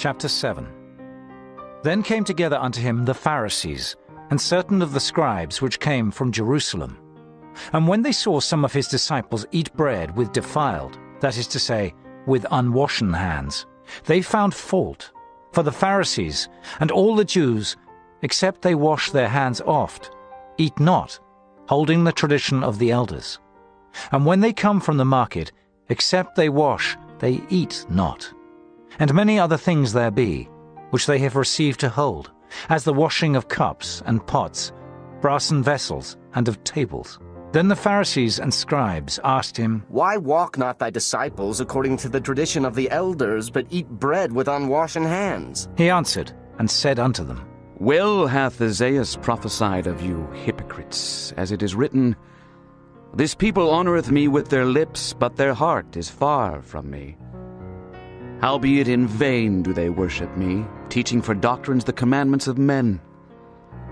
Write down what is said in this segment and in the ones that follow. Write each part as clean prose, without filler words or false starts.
Chapter 7. Then came together unto him the Pharisees, and certain of the scribes which came from Jerusalem. And when they saw some of his disciples eat bread with defiled, that is to say, with unwashen hands, they found fault. For the Pharisees and all the Jews, except they wash their hands oft, eat not, holding the tradition of the elders. And when they come from the market, except they wash, they eat not. And many other things there be, which they have received to hold, as the washing of cups and pots, brassen vessels, and of tables. Then the Pharisees and scribes asked him, Why walk not thy disciples according to the tradition of the elders, but eat bread with unwashen hands? He answered and said unto them, Well hath Isaiah prophesied of you, hypocrites, as it is written, This people honoureth me with their lips, but their heart is far from me. Howbeit in vain do they worship me, teaching for doctrines the commandments of men.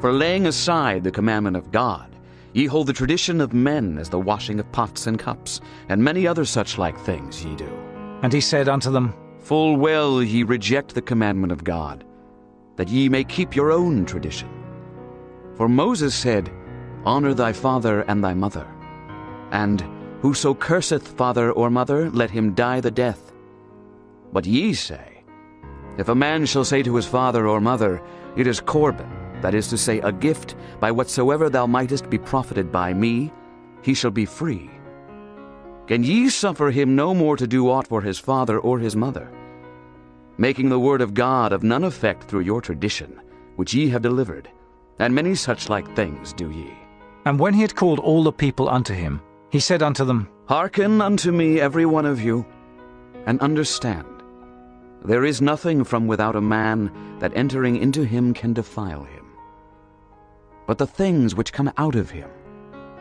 For laying aside the commandment of God, ye hold the tradition of men as the washing of pots and cups, and many other such like things ye do. And he said unto them, Full well ye reject the commandment of God, that ye may keep your own tradition. For Moses said, Honour thy father and thy mother. And whoso curseth father or mother, let him die the death. But ye say, If a man shall say to his father or mother, It is Corban, that is to say, a gift, by whatsoever thou mightest be profited by me, he shall be free. Can ye suffer him no more to do aught for his father or his mother, making the word of God of none effect through your tradition, which ye have delivered, and many such like things do ye. And when he had called all the people unto him, he said unto them, Hearken unto me every one of you, and understand. There is nothing from without a man that entering into him can defile him. But the things which come out of him,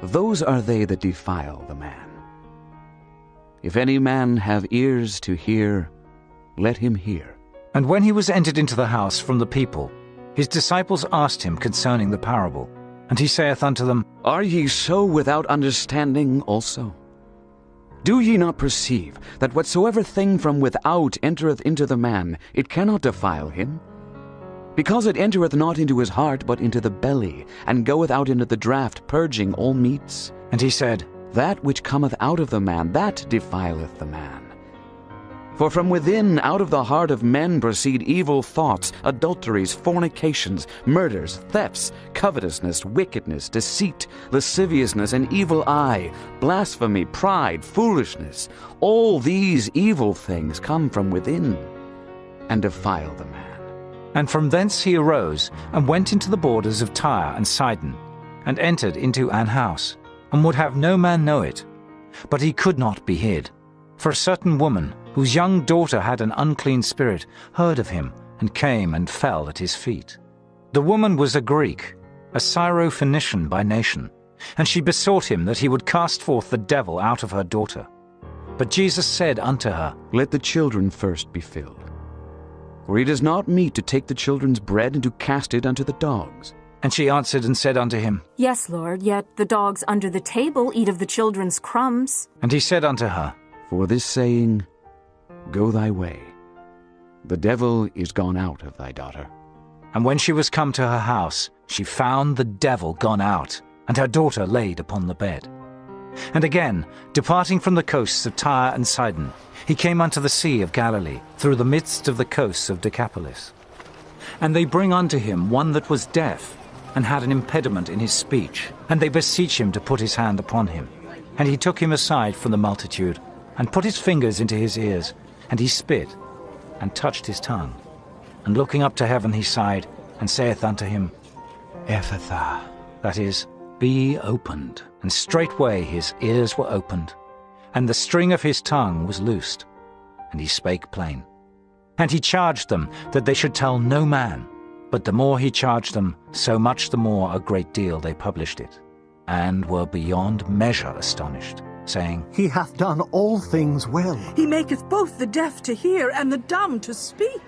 those are they that defile the man. If any man have ears to hear, let him hear. And when he was entered into the house from the people, his disciples asked him concerning the parable. And he saith unto them, Are ye so without understanding also? Do ye not perceive that whatsoever thing from without entereth into the man, it cannot defile him? Because it entereth not into his heart, but into the belly, and goeth out into the draught, purging all meats? And he said, That which cometh out of the man, that defileth the man. For from within, out of the heart of men proceed evil thoughts, adulteries, fornications, murders, thefts, covetousness, wickedness, deceit, lasciviousness, an evil eye, blasphemy, pride, foolishness. All these evil things come from within, and defile the man. And from thence he arose, and went into the borders of Tyre and Sidon, and entered into an house, and would have no man know it. But he could not be hid. For a certain woman, whose young daughter had an unclean spirit, heard of him, and came and fell at his feet. The woman was a Greek, a Syrophoenician by nation, and she besought him that he would cast forth the devil out of her daughter. But Jesus said unto her, Let the children first be filled. For it is not meet to take the children's bread and to cast it unto the dogs. And she answered and said unto him, Yes, Lord, yet the dogs under the table eat of the children's crumbs. And he said unto her, For this saying, Go thy way. The devil is gone out of thy daughter. And when she was come to her house, she found the devil gone out, and her daughter laid upon the bed. And again, departing from the coasts of Tyre and Sidon, he came unto the sea of Galilee, through the midst of the coasts of Decapolis. And they bring unto him one that was deaf, and had an impediment in his speech, and they beseech him to put his hand upon him. And he took him aside from the multitude, and put his fingers into his ears, and he spit, and touched his tongue. And looking up to heaven he sighed, and saith unto him, Ephphatha, that is, be opened. And straightway his ears were opened, and the string of his tongue was loosed, and he spake plain. And he charged them that they should tell no man, but the more he charged them, so much the more a great deal they published it, and were beyond measure astonished, saying, He hath done all things well. He maketh both the deaf to hear and the dumb to speak.